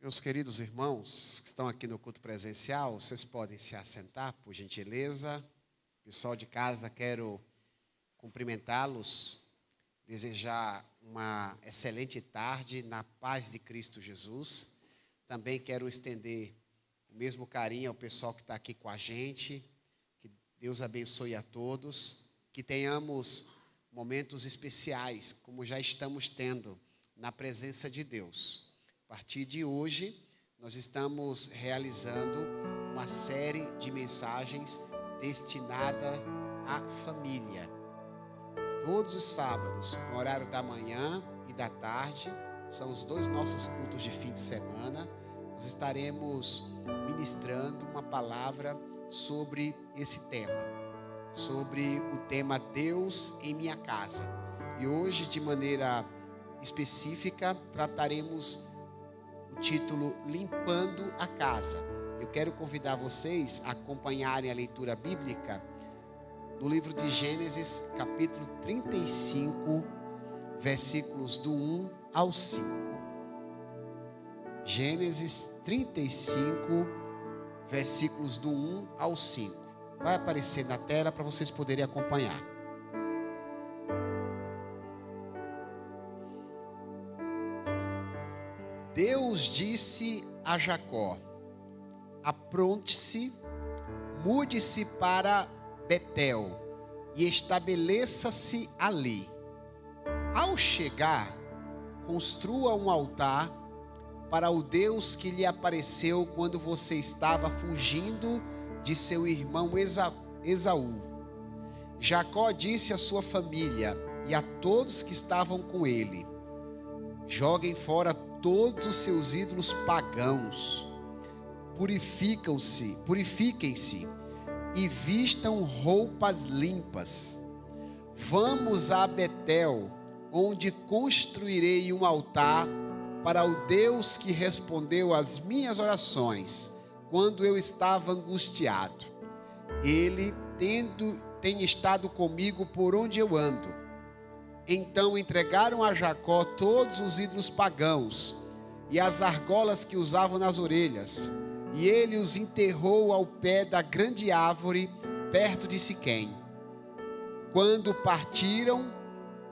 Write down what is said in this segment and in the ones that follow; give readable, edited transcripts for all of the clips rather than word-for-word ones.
Meus queridos irmãos que estão aqui no culto presencial, vocês podem se assentar, por gentileza. Pessoal de casa, quero cumprimentá-los, desejar uma excelente tarde na paz de Cristo Jesus. Também quero estender o mesmo carinho ao pessoal que está aqui com a gente. Que Deus abençoe a todos, que tenhamos momentos especiais, como já estamos tendo na presença de Deus. A partir de hoje, nós estamos realizando uma série de mensagens destinada à família. Todos os sábados, no horário da manhã e da tarde, são os dois nossos cultos de fim de semana. Nós estaremos ministrando uma palavra sobre esse tema, sobre o tema Deus em minha casa. E hoje, de maneira específica, trataremos o título Limpando a Casa. Eu quero convidar vocês a acompanharem a leitura bíblica no livro de Gênesis, capítulo 35, versículos do 1 ao 5. Gênesis 35, versículos do 1 ao 5. Vai aparecer na tela para vocês poderem acompanhar. Deus disse a Jacó: apronte-se, mude-se para Betel e estabeleça-se ali. Ao chegar, construa um altar para o Deus que lhe apareceu quando você estava fugindo de seu irmão Esaú. Jacó disse à sua família e a todos que estavam com ele: joguem fora todos os seus ídolos pagãos, purifiquem-se e vistam roupas limpas. Vamos a Betel, onde construirei um altar para o Deus que respondeu às minhas orações quando eu estava angustiado. Ele tem estado comigo por onde eu ando. Então entregaram a Jacó todos os ídolos pagãos e as argolas que usavam nas orelhas, e ele os enterrou ao pé da grande árvore perto de Siquém. Quando partiram,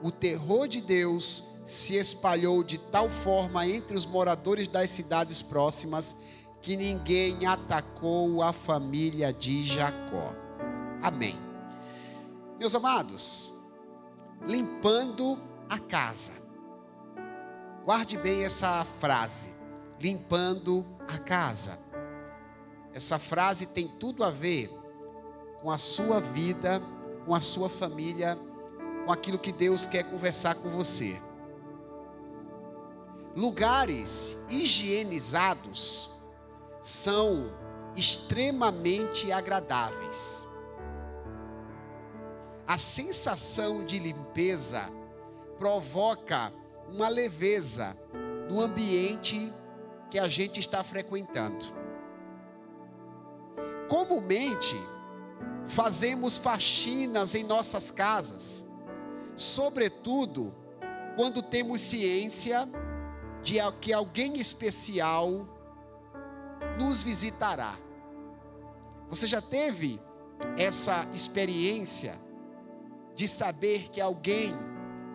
o terror de Deus se espalhou de tal forma entre os moradores das cidades próximas que ninguém atacou a família de Jacó. Amém. Meus amados, limpando a casa. Guarde bem essa frase, limpando a casa. Essa frase tem tudo a ver com a sua vida, com a sua família, com aquilo que Deus quer conversar com você. Lugares higienizados são extremamente agradáveis. A sensação de limpeza provoca uma leveza no ambiente que a gente está frequentando. Comumente, fazemos faxinas em nossas casas, sobretudo quando temos ciência de que alguém especial nos visitará. Você já teve essa experiência de saber que alguém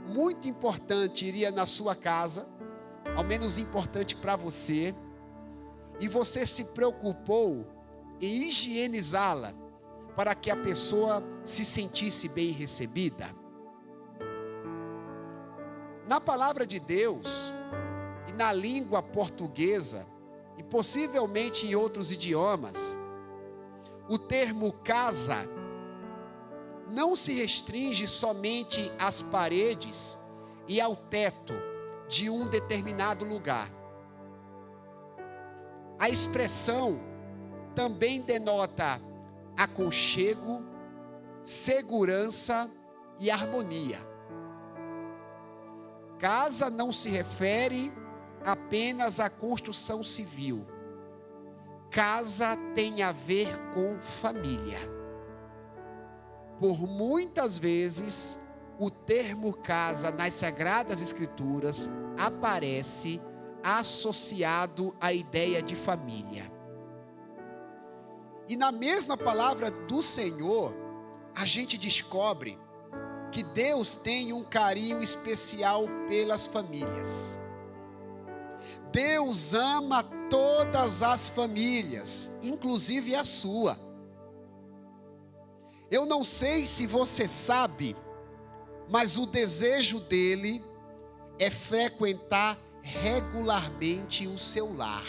muito importante iria na sua casa, ao menos importante para você, e você se preocupou em higienizá-la para que a pessoa se sentisse bem recebida? Na palavra de Deus e na língua portuguesa, e possivelmente em outros idiomas, o termo casa não se restringe somente às paredes e ao teto de um determinado lugar. A expressão também denota aconchego, segurança e harmonia. Casa não se refere apenas à construção civil. Casa tem a ver com família. Por muitas vezes, o termo casa nas Sagradas Escrituras aparece associado à ideia de família. E na mesma palavra do Senhor, a gente descobre que Deus tem um carinho especial pelas famílias. Deus ama todas as famílias, inclusive a sua. Eu não sei se você sabe, mas o desejo dele é frequentar regularmente o seu lar.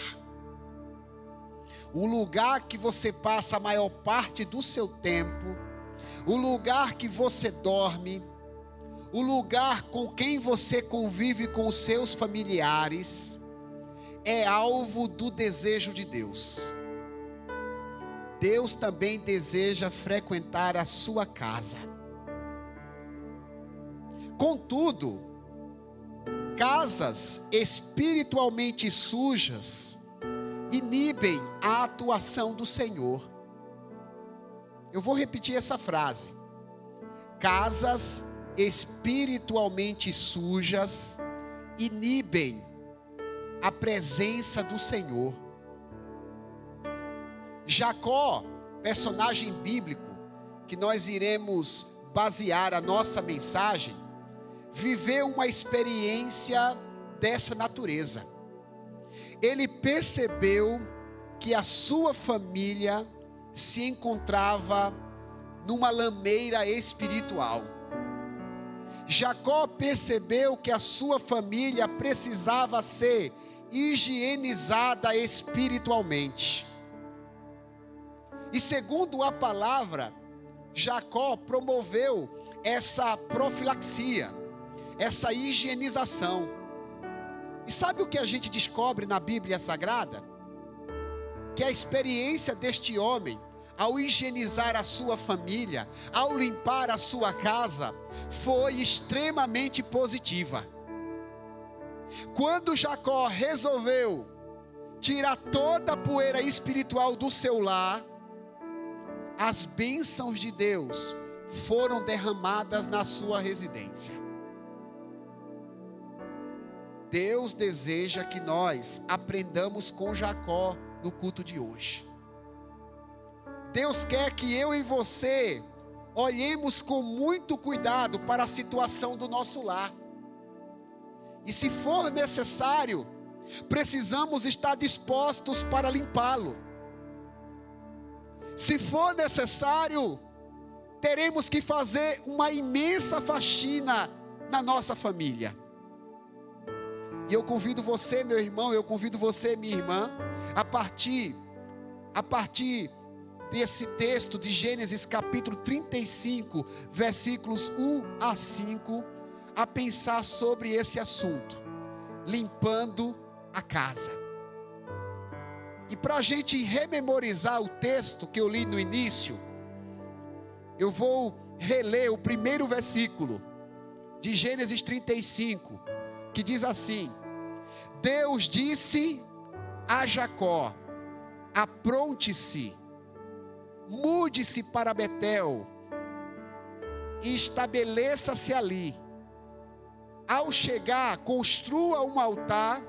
O lugar que você passa a maior parte do seu tempo, o lugar que você dorme, o lugar com quem você convive com os seus familiares, é alvo do desejo de Deus. Deus também deseja frequentar a sua casa. Contudo, casas espiritualmente sujas inibem a atuação do Senhor. Eu vou repetir essa frase. Casas espiritualmente sujas inibem a presença do Senhor. Jacó, personagem bíblico, que nós iremos basear a nossa mensagem, viveu uma experiência dessa natureza. Ele percebeu que a sua família se encontrava numa lameira espiritual. Jacó percebeu que a sua família precisava ser higienizada espiritualmente. E segundo a palavra, Jacó promoveu essa profilaxia, essa higienização. E sabe o que a gente descobre na Bíblia Sagrada? Que a experiência deste homem, ao higienizar a sua família, ao limpar a sua casa, foi extremamente positiva. Quando Jacó resolveu tirar toda a poeira espiritual do seu lar, as bênçãos de Deus foram derramadas na sua residência. Deus deseja que nós aprendamos com Jacó no culto de hoje. Deus quer que eu e você olhemos com muito cuidado para a situação do nosso lar. E se for necessário, precisamos estar dispostos para limpá-lo. Se for necessário, teremos que fazer uma imensa faxina na nossa família. E eu convido você, meu irmão, eu convido você, minha irmã, a partir desse texto de Gênesis capítulo 35, versículos 1 a 5, a pensar sobre esse assunto, limpando a casa. E para a gente rememorizar o texto que eu li no início, eu vou reler o primeiro versículo de Gênesis 35, que diz assim: Deus disse a Jacó: apronte-se, mude-se para Betel e estabeleça-se ali. Ao chegar, construa um altar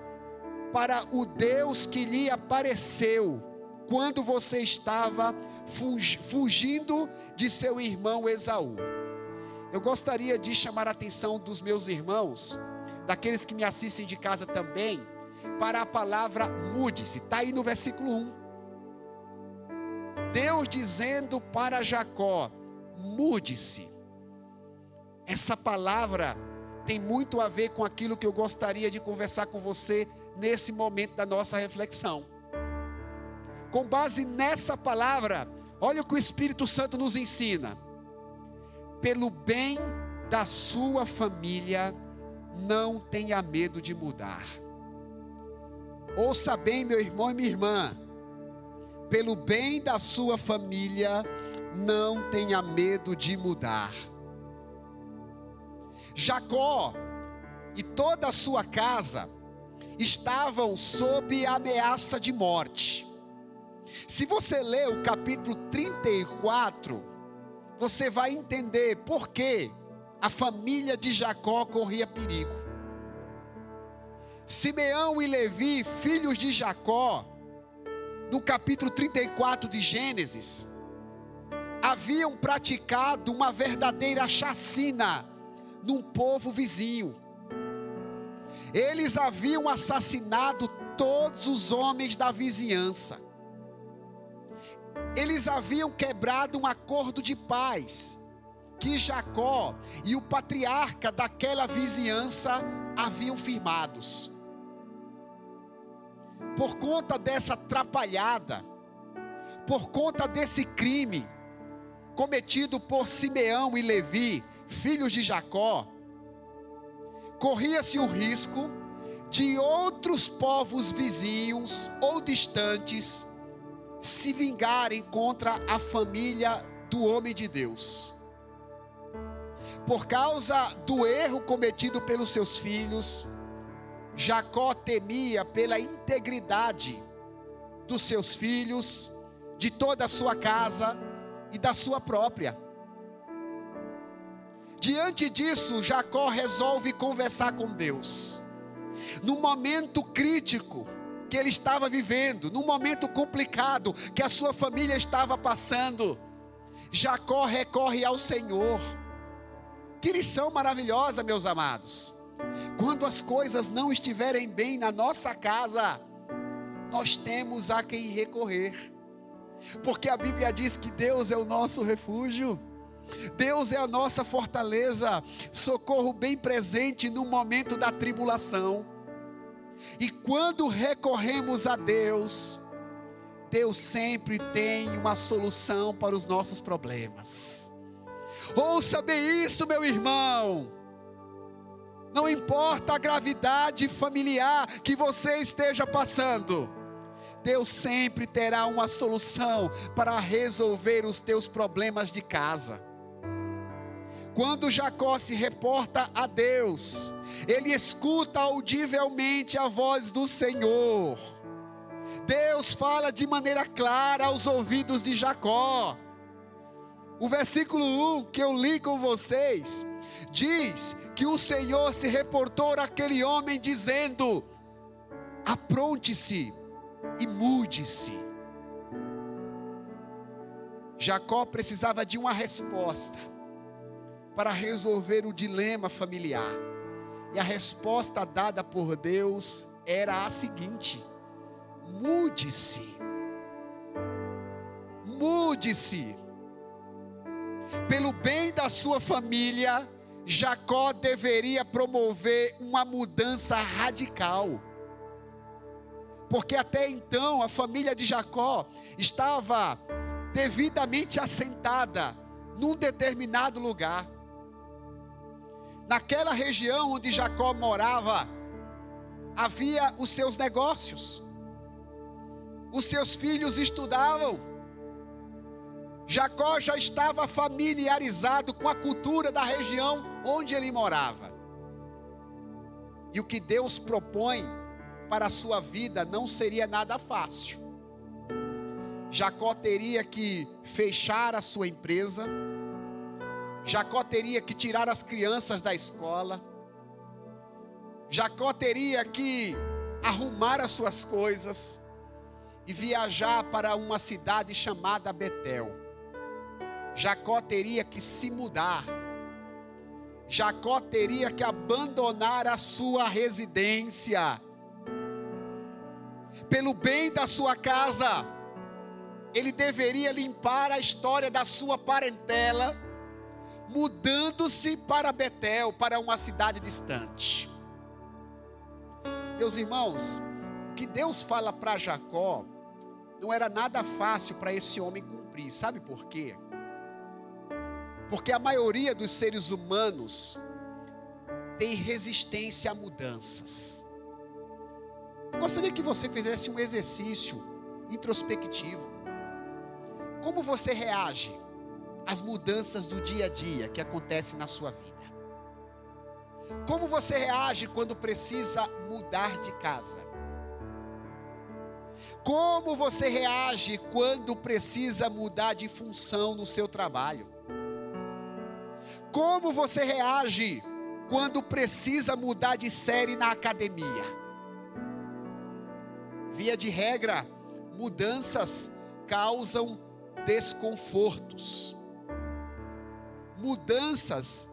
para o Deus que lhe apareceu quando você estava fugindo de seu irmão Esaú. Eu gostaria de chamar a atenção dos meus irmãos, daqueles que me assistem de casa também, para a palavra mude-se. Está aí no versículo 1. Deus dizendo para Jacó: mude-se. Essa palavra tem muito a ver com aquilo que eu gostaria de conversar com você nesse momento da nossa reflexão. Com base nessa palavra, olha o que o Espírito Santo nos ensina. Pelo bem da sua família, não tenha medo de mudar. Ouça bem, meu irmão e minha irmã. Pelo bem da sua família, não tenha medo de mudar. Jacó e toda a sua casa estavam sob a ameaça de morte. Se você ler o capítulo 34, você vai entender por que a família de Jacó corria perigo. Simeão e Levi, filhos de Jacó, no capítulo 34 de Gênesis, haviam praticado uma verdadeira chacina num povo vizinho. Eles haviam assassinado todos os homens da vizinhança. Eles haviam quebrado um acordo de paz que Jacó e o patriarca daquela vizinhança haviam firmados. Por conta dessa atrapalhada, por conta desse crime cometido por Simeão e Levi, filhos de Jacó, corria-se o risco de outros povos vizinhos ou distantes se vingarem contra a família do homem de Deus. Por causa do erro cometido pelos seus filhos, Jacó temia pela integridade dos seus filhos, de toda a sua casa e da sua própria. Diante disso, Jacó resolve conversar com Deus. No momento crítico que ele estava vivendo, no momento complicado que a sua família estava passando, Jacó recorre ao Senhor. Que lição maravilhosa, meus amados. Quando as coisas não estiverem bem na nossa casa, nós temos a quem recorrer. Porque a Bíblia diz que Deus é o nosso refúgio. Deus é a nossa fortaleza, socorro bem presente no momento da tribulação. E quando recorremos a Deus, Deus sempre tem uma solução para os nossos problemas. Ouça bem isso, meu irmão. Não importa a gravidade familiar que você esteja passando, Deus sempre terá uma solução para resolver os teus problemas de casa. Quando Jacó se reporta a Deus, ele escuta audivelmente a voz do Senhor. Deus fala de maneira clara aos ouvidos de Jacó. O versículo 1 que eu li com vocês, diz que o Senhor se reportou àquele homem dizendo: apronte-se e mude-se. Jacó precisava de uma resposta para resolver o dilema familiar. E a resposta dada por Deus era a seguinte: mude-se. Mude-se. Pelo bem da sua família, Jacó deveria promover uma mudança radical. Porque até então a família de Jacó estava devidamente assentada num determinado lugar. Naquela região onde Jacó morava, havia os seus negócios. Os seus filhos estudavam. Jacó já estava familiarizado com a cultura da região onde ele morava. E o que Deus propõe para a sua vida não seria nada fácil. Jacó teria que fechar a sua empresa. Jacó teria que tirar as crianças da escola. Jacó teria que arrumar as suas coisas e viajar para uma cidade chamada Betel. Jacó teria que se mudar. Jacó teria que abandonar a sua residência. Pelo bem da sua casa, ele deveria limpar a história da sua parentela, mudando-se para Betel, para uma cidade distante. Meus irmãos, o que Deus fala para Jacó não era nada fácil para esse homem cumprir. Sabe por quê? Porque a maioria dos seres humanos tem resistência a mudanças. Eu gostaria que você fizesse um exercício introspectivo. Como você reage às mudanças do dia a dia que acontecem na sua vida? Como você reage quando precisa mudar de casa? Como você reage quando precisa mudar de função no seu trabalho? Como você reage quando precisa mudar de série na academia? Via de regra, mudanças causam desconfortos. Mudanças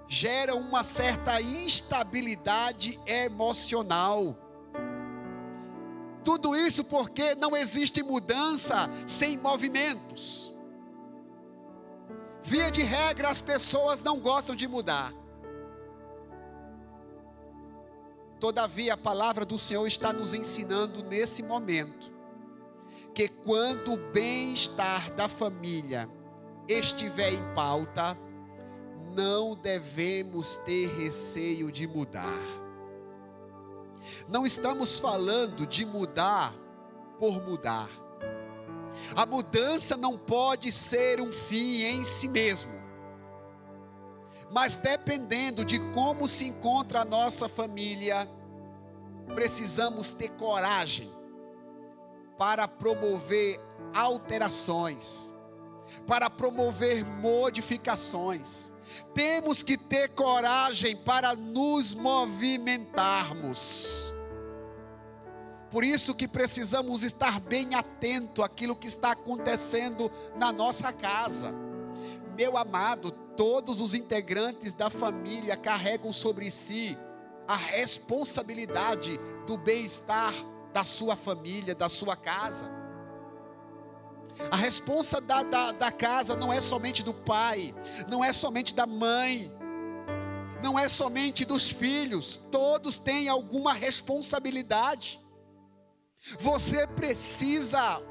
geram uma certa instabilidade emocional. Tudo isso porque não existe mudança sem movimentos. Via de regra, as pessoas não gostam de mudar. Todavia, a palavra do Senhor está nos ensinando nesse momento, que quando o bem-estar da família estiver em pauta, não devemos ter receio de mudar. Não estamos falando de mudar por mudar. A mudança não pode ser um fim em si mesmo. Mas dependendo de como se encontra a nossa família, precisamos ter coragem para promover alterações, para promover modificações. Temos que ter coragem para nos movimentarmos. Por isso que precisamos estar bem atento àquilo que está acontecendo na nossa casa. Meu amado, todos os integrantes da família carregam sobre si a responsabilidade do bem-estar da sua família, da sua casa. A responsa da casa não é somente do pai, não é somente da mãe, não é somente dos filhos. Todos têm alguma responsabilidade. Você precisa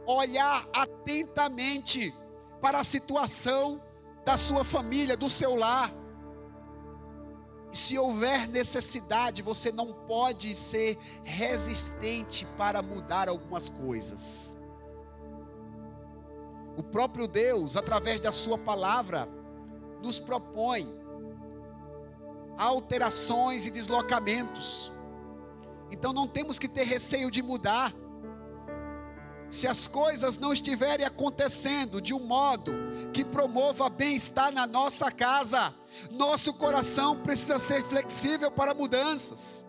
olhar atentamente para a situação da sua família, do seu lar. E se houver necessidade, você não pode ser resistente para mudar algumas coisas. O próprio Deus, através da sua palavra, nos propõe alterações e deslocamentos. Então não temos que ter receio de mudar. Se as coisas não estiverem acontecendo de um modo que promova bem-estar na nossa casa, nosso coração precisa ser flexível para mudanças.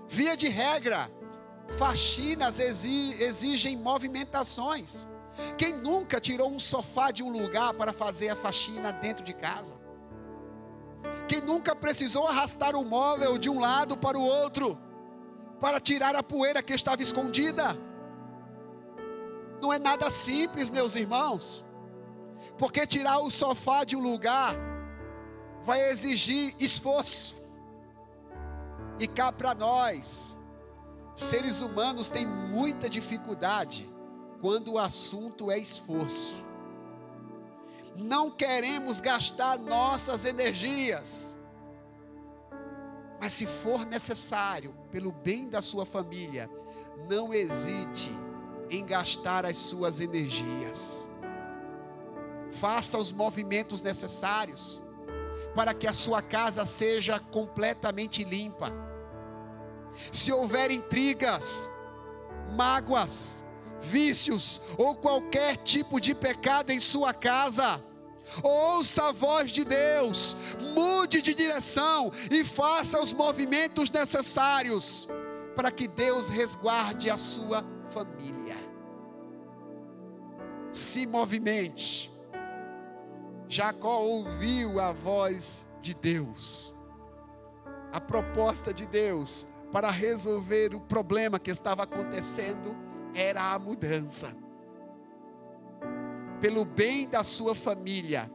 Via de regra, faxinas exigem movimentações. Quem nunca tirou um sofá de um lugar para fazer a faxina dentro de casa? Quem nunca precisou arrastar o móvel de um lado para o outro para tirar a poeira que estava escondida? Não é nada simples, meus irmãos, porque tirar o sofá de um lugar vai exigir esforço. E cá para nós, seres humanos, tem muita dificuldade quando o assunto é esforço. Não queremos gastar nossas energias, mas se for necessário, pelo bem da sua família, não hesite em gastar as suas energias. Faça os movimentos necessários para que a sua casa seja completamente limpa. Se houver intrigas, mágoas, vícios ou qualquer tipo de pecado em sua casa, ouça a voz de Deus, mude de direção e faça os movimentos necessários para que Deus resguarde a sua família. Se movimente. Jacó ouviu a voz de Deus, a proposta de Deus para resolver o problema que estava acontecendo era a mudança. Pelo bem da sua família,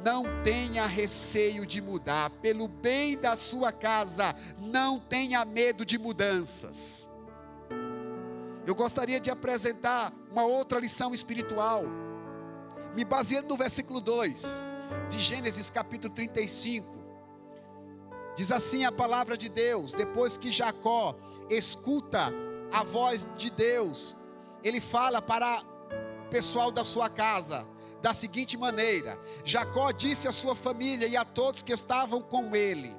não tenha receio de mudar. Pelo bem da sua casa, não tenha medo de mudanças. Eu gostaria de apresentar uma outra lição espiritual, me baseando no versículo 2 de Gênesis capítulo 35. Diz assim a palavra de Deus: depois que Jacó escuta a voz de Deus, ele fala para o pessoal da sua casa da seguinte maneira: Jacó disse à sua família e a todos que estavam com ele: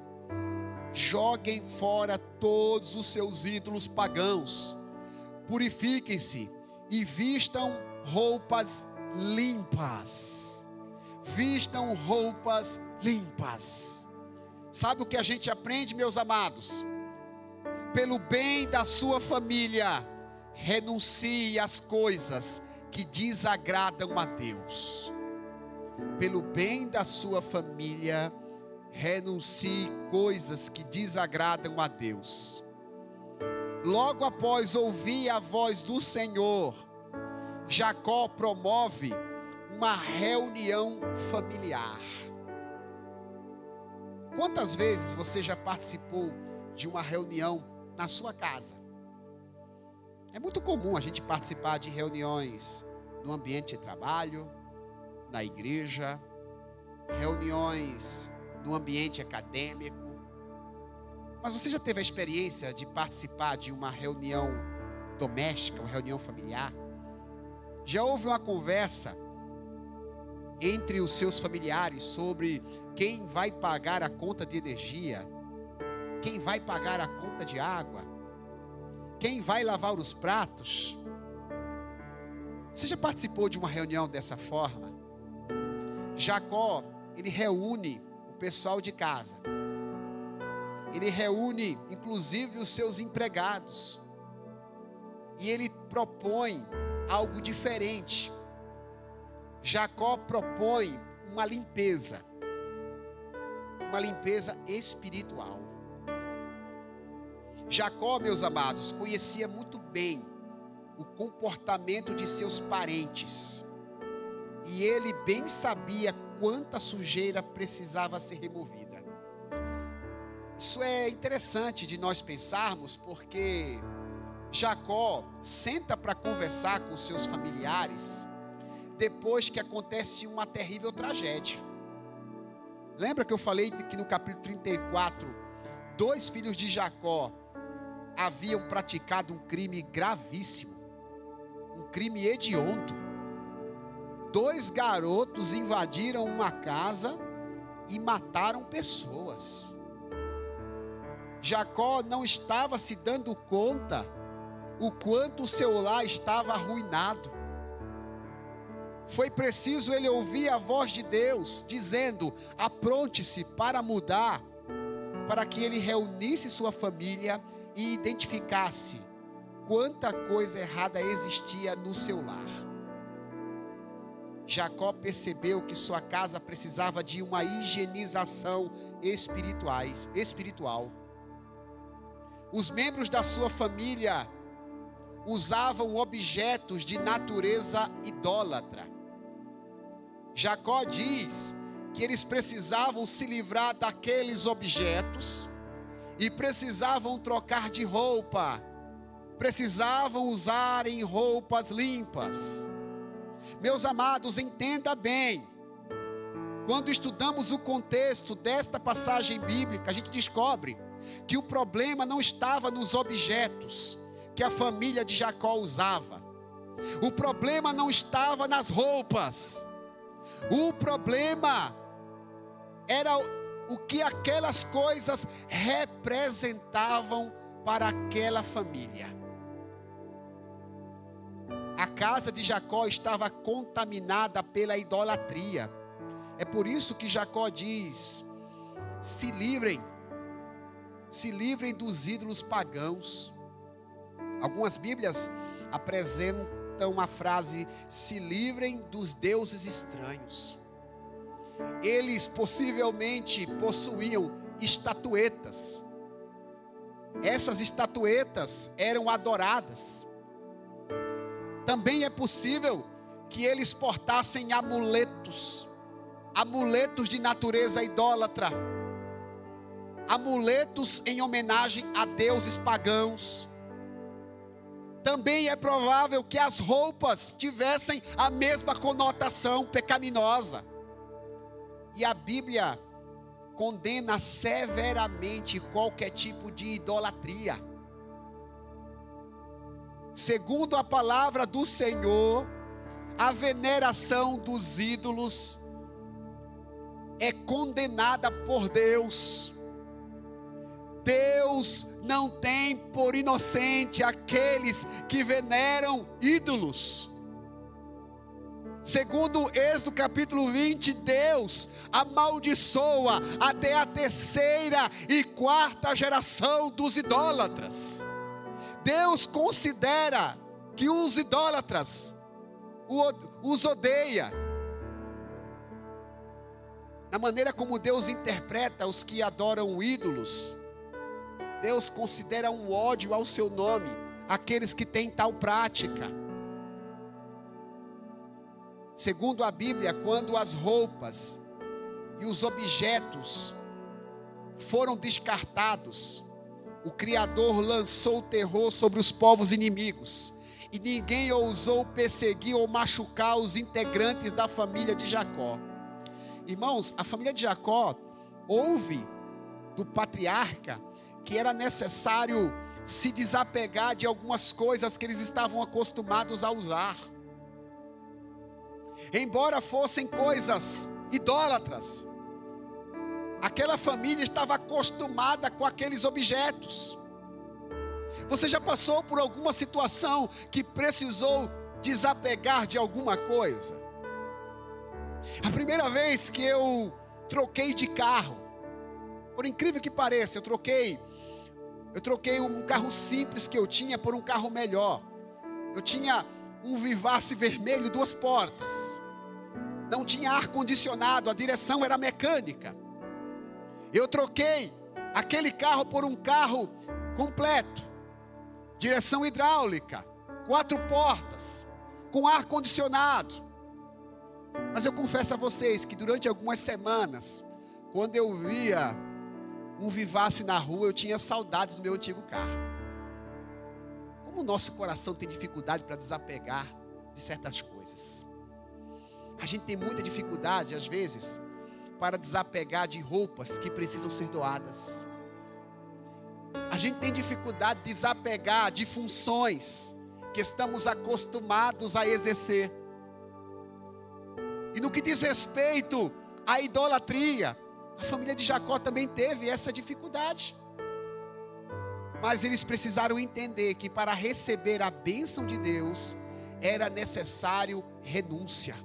joguem fora todos os seus ídolos pagãos, purifiquem-se e vistam roupas limpas. Vistam roupas limpas. Sabe o que a gente aprende, meus amados? pelo bem da sua família, renuncie às coisas que desagradam a Deus. Pelo bem da sua família, renuncie coisas que desagradam a Deus. Logo após ouvir a voz do Senhor, Jacó promove uma reunião familiar. Quantas vezes você já participou de uma reunião na sua casa? É muito comum a gente participar de reuniões no ambiente de trabalho, na igreja, reuniões no ambiente acadêmico. Mas você já teve a experiência de participar de uma reunião doméstica, uma reunião familiar? Já houve uma conversa entre os seus familiares sobre quem vai pagar a conta de energia, quem vai pagar a conta de água, quem vai lavar os pratos? Você já participou de uma reunião dessa forma? Jacó, ele reúne o pessoal de casa. Ele reúne, inclusive, os seus empregados. E ele propõe algo diferente. Jacó propõe uma limpeza espiritual. Jacó, meus amados, conhecia muito bem o comportamento de seus parentes. E ele bem sabia quanta sujeira precisava ser removida. Isso é interessante de nós pensarmos, porque Jacó senta para conversar com seus familiares depois que acontece uma terrível tragédia. Lembra que eu falei que no capítulo 34, 2 filhos de Jacó haviam praticado um crime gravíssimo, um crime hediondo. 2 garotos invadiram uma casa e mataram pessoas. Jacó não estava se dando conta o quanto o seu lar estava arruinado. Foi preciso ele ouvir a voz de Deus dizendo: apronte-se para mudar, para que ele reunisse sua família e identificasse quanta coisa errada existia no seu lar. Jacó percebeu que sua casa precisava de uma higienização espiritual. Os membros da sua família usavam objetos de natureza idólatra. Jacó diz que eles precisavam se livrar daqueles objetos e precisavam trocar de roupa, precisavam usar em roupas limpas. Meus amados, entenda bem, quando estudamos o contexto desta passagem bíblica, a gente descobre que o problema não estava nos objetos que a família de Jacó usava. O problema não estava nas roupas. O problema era o que aquelas coisas representavam para aquela família. A casa de Jacó estava contaminada pela idolatria. É por isso que Jacó diz: se livrem dos ídolos pagãos. Algumas Bíblias apresentam a frase: se livrem dos deuses estranhos. Eles possivelmente possuíam estatuetas. Essas estatuetas eram adoradas. Também é possível que eles portassem amuletos de natureza idólatra, amuletos em homenagem a deuses pagãos. Também é provável que as roupas tivessem a mesma conotação pecaminosa. E a Bíblia condena severamente qualquer tipo de idolatria. Segundo a palavra do Senhor, a veneração dos ídolos é condenada por Deus. Deus não tem por inocente aqueles que veneram ídolos. Segundo Êxodo capítulo 20, Deus amaldiçoa até a 3ª e 4ª geração dos idólatras. Deus considera que os idólatras os odeia. Na maneira como Deus interpreta os que adoram ídolos, Deus considera um ódio ao seu nome aqueles que têm tal prática. Segundo a Bíblia, quando as roupas e os objetos foram descartados, o Criador lançou terror sobre os povos inimigos, e ninguém ousou perseguir ou machucar os integrantes da família de Jacó. Irmãos, a família de Jacó ouve do patriarca que era necessário se desapegar de algumas coisas que eles estavam acostumados a usar. Embora fossem coisas idólatras, aquela família estava acostumada com aqueles objetos. Você já passou por alguma situação que precisou desapegar de alguma coisa? A primeira vez que eu troquei de carro, por incrível que pareça, eu troquei um carro simples que eu tinha por um carro melhor. Eu tinha um Vivace vermelho, 2 portas. Não tinha ar-condicionado, a direção era mecânica. Eu troquei aquele carro por um carro completo. Direção hidráulica, 4 portas, com ar-condicionado. Mas eu confesso a vocês que durante algumas semanas, quando eu via um Vivace na rua, eu tinha saudades do meu antigo carro. Como o nosso coração tem dificuldade para desapegar de certas coisas. A gente tem muita dificuldade, às vezes, para desapegar de roupas que precisam ser doadas. A gente tem dificuldade de desapegar de funções que estamos acostumados a exercer. E no que diz respeito à idolatria, a família de Jacó também teve essa dificuldade. Mas eles precisaram entender que para receber a bênção de Deus, era necessário renúncia.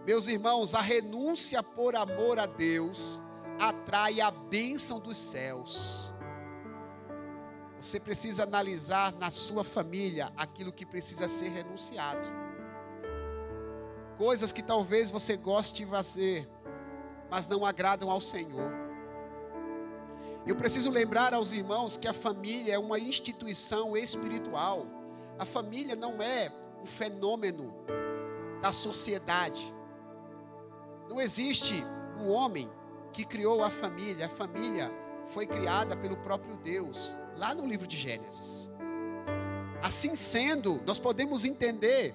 Meus irmãos, a renúncia por amor a Deus atrai a bênção dos céus. Você precisa analisar na sua família aquilo que precisa ser renunciado. Coisas que talvez você goste de fazer, mas não agradam ao Senhor. Eu preciso lembrar aos irmãos que a família é uma instituição espiritual. A família não é um fenômeno da sociedade. Não existe um homem que criou a família. A família foi criada pelo próprio Deus, lá no livro de Gênesis. Assim sendo, nós podemos entender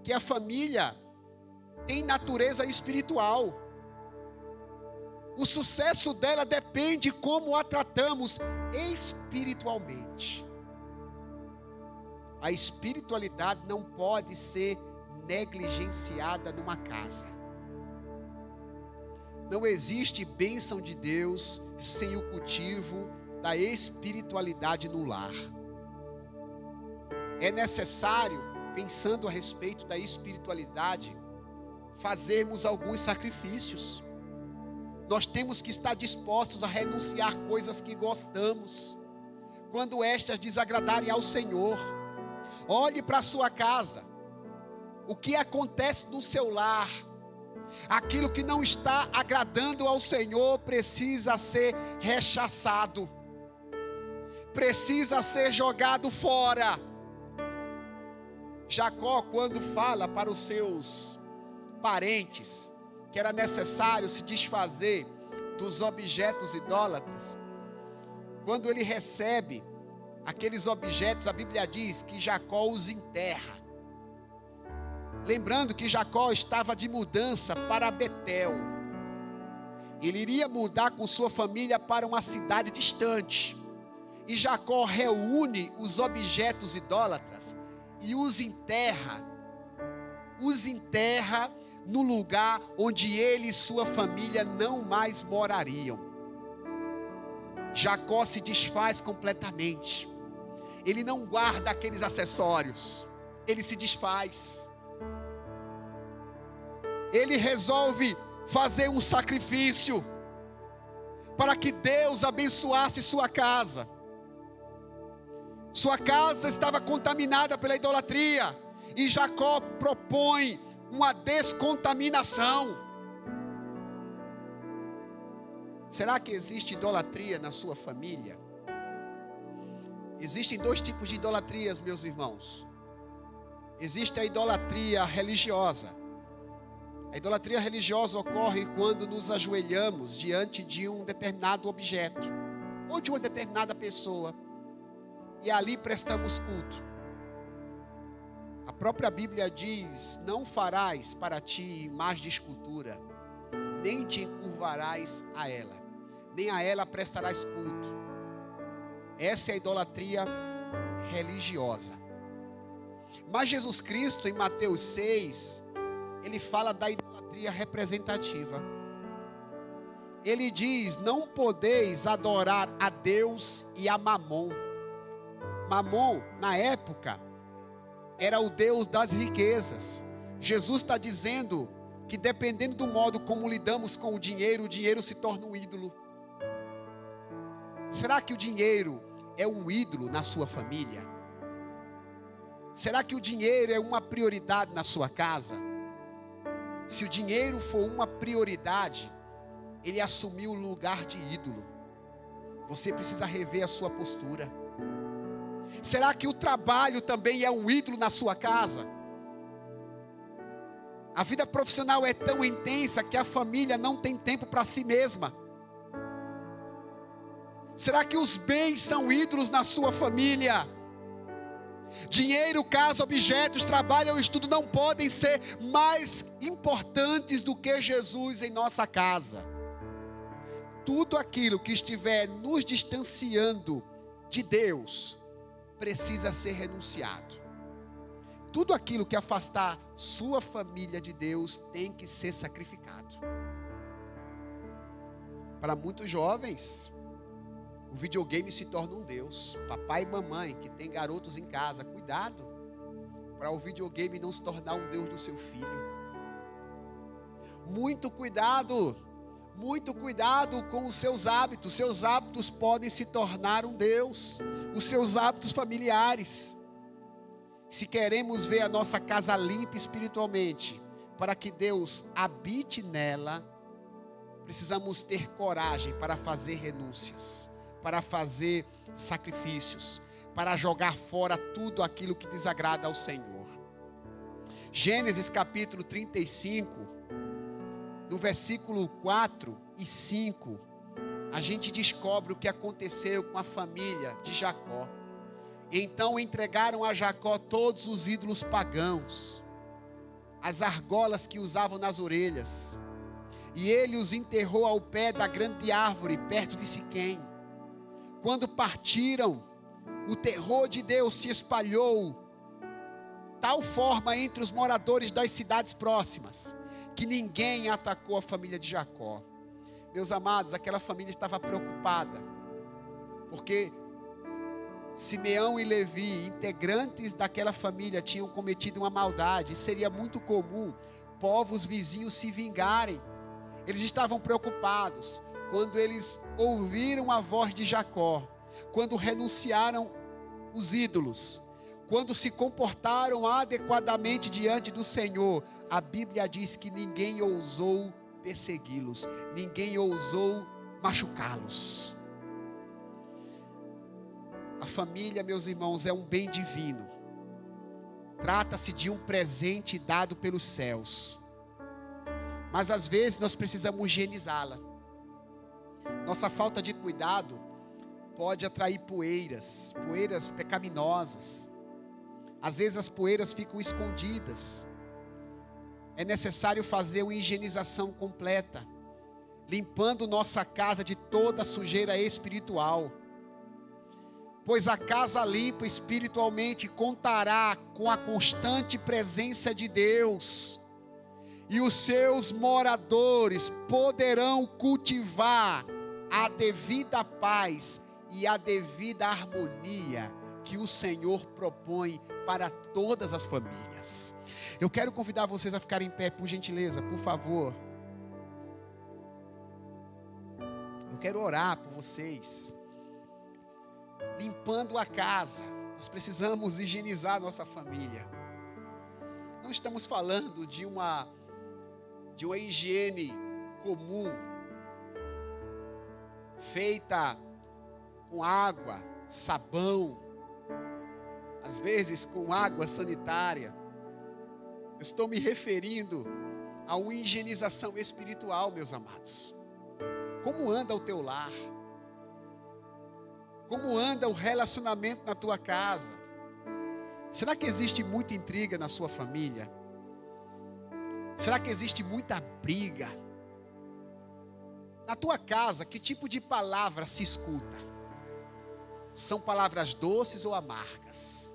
que a família tem natureza espiritual. O sucesso dela depende de como a tratamos espiritualmente. A espiritualidade não pode ser negligenciada numa casa. Não existe bênção de Deus sem o cultivo da espiritualidade no lar. É necessário, pensando a respeito da espiritualidade, fazermos alguns sacrifícios. Nós temos que estar dispostos a renunciar coisas que gostamos, quando estas desagradarem ao Senhor. Olhe para a sua casa, o que acontece no seu lar. Aquilo que não está agradando ao Senhor precisa ser rechaçado, precisa ser jogado fora. Jacó, quando fala para os seus parentes que era necessário se desfazer dos objetos idólatras, quando ele recebe aqueles objetos, a Bíblia diz que Jacó os enterra. Lembrando que Jacó estava de mudança para Betel. Ele iria mudar com sua família para uma cidade distante. E Jacó reúne os objetos idólatras e os enterra no lugar onde ele e sua família não mais morariam. Jacó se desfaz completamente. Ele não guarda aqueles acessórios, ele se desfaz. ele resolve fazer um sacrifício para que Deus abençoasse sua casa. Sua casa estava contaminada pela idolatria, e Jacó propõe uma descontaminação. Será que existe idolatria na sua família? Existem dois tipos de idolatrias, meus irmãos. Existe a idolatria religiosa. A idolatria religiosa ocorre quando nos ajoelhamos diante de um determinado objeto ou de uma determinada pessoa e ali prestamos culto. A própria Bíblia diz: não farás para ti imagem de escultura, nem te encurvarás a ela, nem a ela prestarás culto. Essa é a idolatria religiosa. Mas Jesus Cristo, em Mateus 6, ele fala da idolatria representativa. Ele diz: não podeis adorar a Deus e a Mamon. Mamon, na época, era o Deus das riquezas. Jesus está dizendo que dependendo do modo como lidamos com o dinheiro se torna um ídolo. Será que o dinheiro é um ídolo na sua família? Será que o dinheiro é uma prioridade na sua casa? Se o dinheiro for uma prioridade, ele assumiu o lugar de ídolo. Você precisa rever a sua postura. Será que o trabalho também é um ídolo na sua casa? A vida profissional é tão intensa que a família não tem tempo para si mesma. Será que os bens são ídolos na sua família? Dinheiro, casa, objetos, trabalho ou estudo não podem ser mais importantes do que Jesus em nossa casa. Tudo aquilo que estiver nos distanciando de Deus precisa ser renunciado. Tudo aquilo que afastar sua família de Deus tem que ser sacrificado. Para muitos jovens, o videogame se torna um Deus. Papai e mamãe que tem garotos em casa, cuidado para o videogame não se tornar um Deus do seu filho. Muito cuidado com os seus hábitos. Seus hábitos podem se tornar um Deus. Os seus hábitos familiares. Se queremos ver a nossa casa limpa espiritualmente, para que Deus habite nela, precisamos ter coragem para fazer renúncias, para fazer sacrifícios, para jogar fora tudo aquilo que desagrada ao Senhor. Gênesis capítulo 35, no versículo 4 e 5, a gente descobre o que aconteceu com a família de Jacó. Então entregaram a Jacó todos os ídolos pagãos, as argolas que usavam nas orelhas, e ele os enterrou ao pé da grande árvore, perto de Siquém. Quando partiram, o terror de Deus se espalhou, tal forma entre os moradores das cidades próximas, que ninguém atacou a família de Jacó. Meus amados, aquela família estava preocupada, porque Simeão e Levi, integrantes daquela família, tinham cometido uma maldade. Seria muito comum povos vizinhos se vingarem. Eles estavam preocupados quando eles ouviram a voz de Jacó, quando renunciaram os ídolos, quando se comportaram adequadamente diante do Senhor. A Bíblia diz que ninguém ousou persegui-los, ninguém ousou machucá-los. A família, meus irmãos, é um bem divino. Trata-se de um presente dado pelos céus. Mas às vezes nós precisamos higienizá-la. Nossa falta de cuidado pode atrair poeiras pecaminosas. Às vezes as poeiras ficam escondidas. É necessário fazer uma higienização completa, limpando nossa casa de toda a sujeira espiritual. Pois a casa limpa espiritualmente contará com a constante presença de Deus, e os seus moradores poderão cultivar a devida paz e a devida harmonia que o Senhor propõe para todas as famílias. Eu quero convidar vocês a ficarem em pé, por gentileza, por favor. Eu quero orar por vocês. Limpando a casa. Nós precisamos higienizar a nossa família. Não estamos falando de uma higiene comum, feita com água, sabão, às vezes com água sanitária. Eu estou me referindo a uma higienização espiritual, meus amados. Como anda o teu lar? Como anda o relacionamento na tua casa? Será que existe muita intriga na sua família? Será que existe muita briga? Na tua casa, que tipo de palavra se escuta? São palavras doces ou amargas?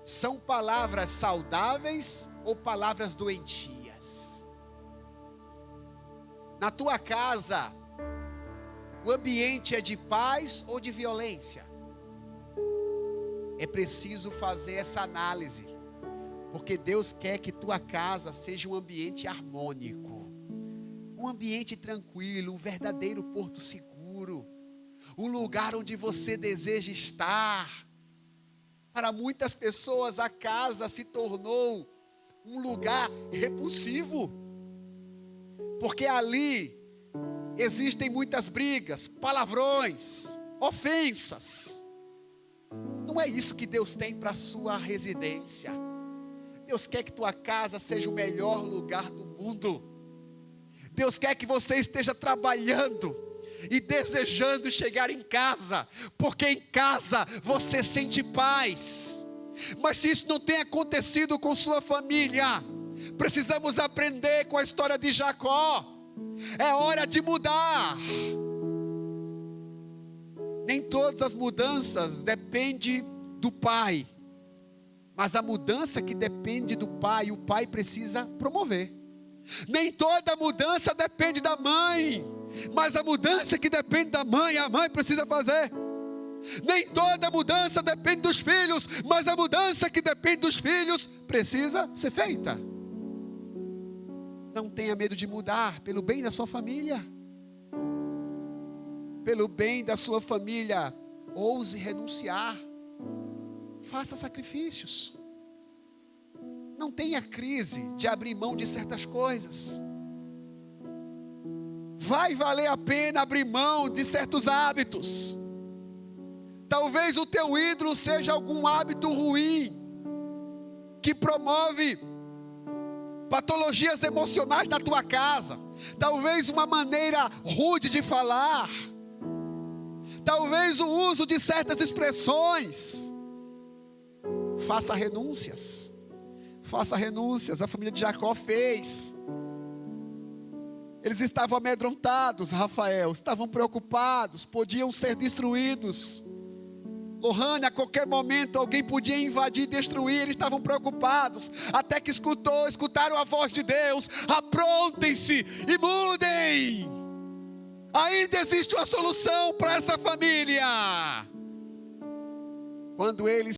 São palavras saudáveis ou palavras doentias? Na tua casa, o ambiente é de paz ou de violência? É preciso fazer essa análise, porque Deus quer que tua casa seja um ambiente harmônico, um ambiente tranquilo, um verdadeiro porto seguro, um lugar onde você deseja estar. Para muitas pessoas a casa se tornou um lugar repulsivo, porque ali existem muitas brigas, palavrões, ofensas. Não é isso que Deus tem para a sua residência. Deus quer que tua casa seja o melhor lugar do mundo. Deus quer que você esteja trabalhando e desejando chegar em casa, porque em casa você sente paz. Mas se isso não tem acontecido com sua família, precisamos aprender com a história de Jacó. É hora de mudar. Nem todas as mudanças dependem do pai, mas a mudança que depende do pai, o pai precisa promover. Nem toda mudança depende da mãe, mas a mudança que depende da mãe, a mãe precisa fazer. Nem toda mudança depende dos filhos, mas a mudança que depende dos filhos precisa ser feita. Não tenha medo de mudar, pelo bem da sua família. Pelo bem da sua família, ouse renunciar. Faça sacrifícios. Não tenha crise de abrir mão de certas coisas. Vai valer a pena abrir mão de certos hábitos. Talvez o teu ídolo seja algum hábito ruim, que promove patologias emocionais na tua casa. Talvez uma maneira rude de falar. Talvez o uso de certas expressões. Faça renúncias. Faça renúncias. A família de Jacó fez. Eles estavam amedrontados, Rafael. Estavam preocupados. Podiam ser destruídos. Lohane, a qualquer momento alguém podia invadir e destruir. Eles estavam preocupados. Até que escutaram a voz de Deus. Aprontem-se e mudem. Ainda existe uma solução para essa família. Quando eles